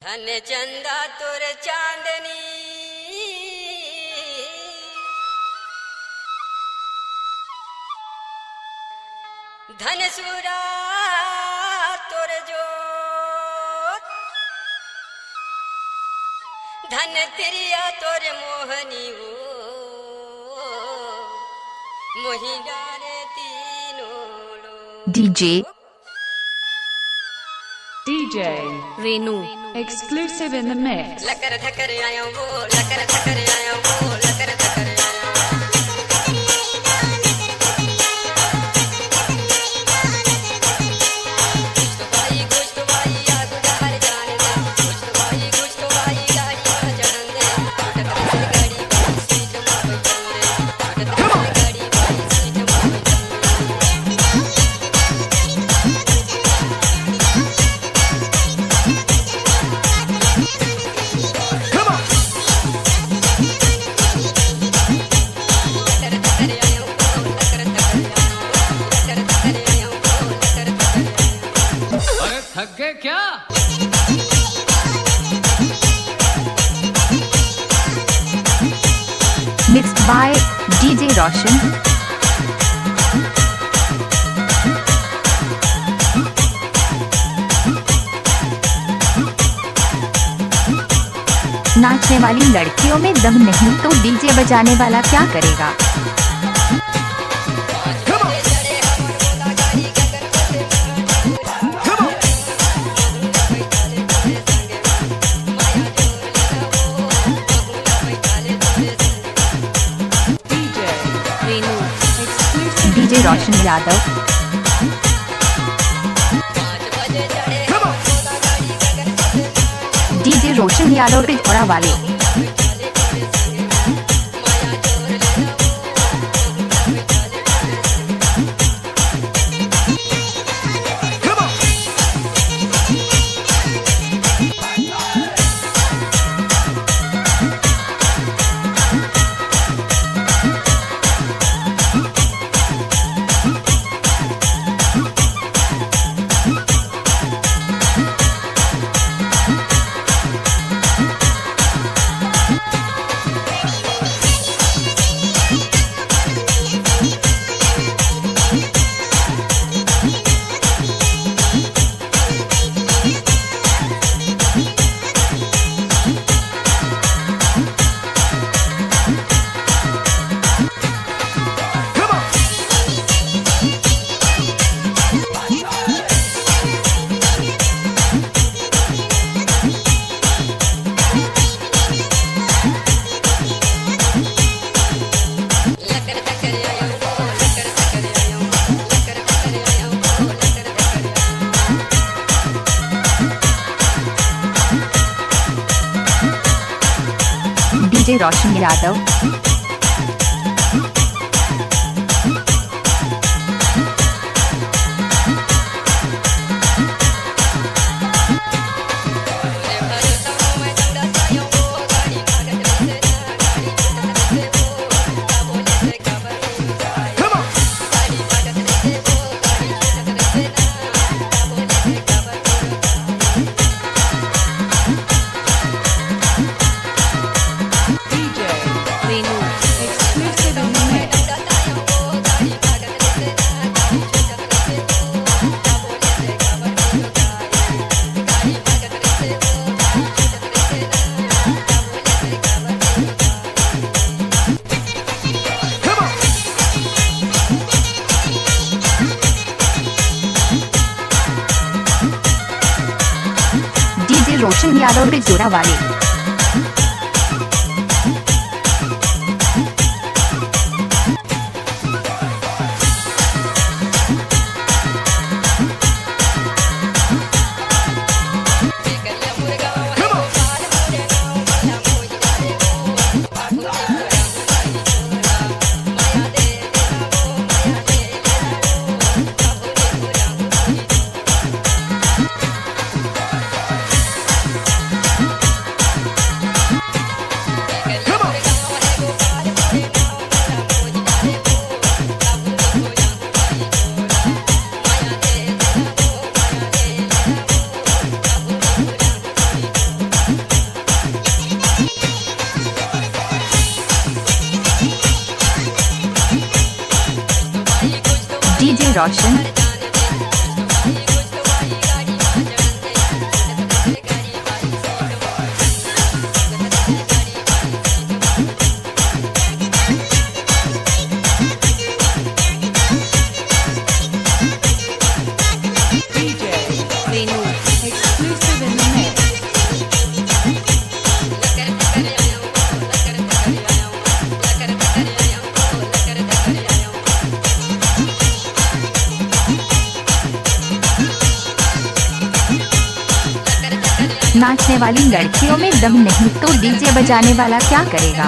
धन चंदा तुर चांदनी धन सूरा तुर जोत धन तिरिया तुर मोहनी वो मोहिना रे तीनों DJ Renu exclusive in the mix. लकर धकर आया वो लकर धकर आया वो लकर धकर आया थक गए क्या? Mixed by DJ रोशन। नाचने वाली लड़कियों में दम नहीं तो डीजे बजाने वाला क्या करेगा। डीजे रोशन यादव डीजे रोशन यादव पिछड़ा वाले डीजे रोशन यादव रोशन यादव के जोड़ा वाले रोशन। DJ Venu. Exclusive in the mix. नाचने वाली लड़कियों में दम नहीं तो डीजे बजाने वाला क्या करेगा।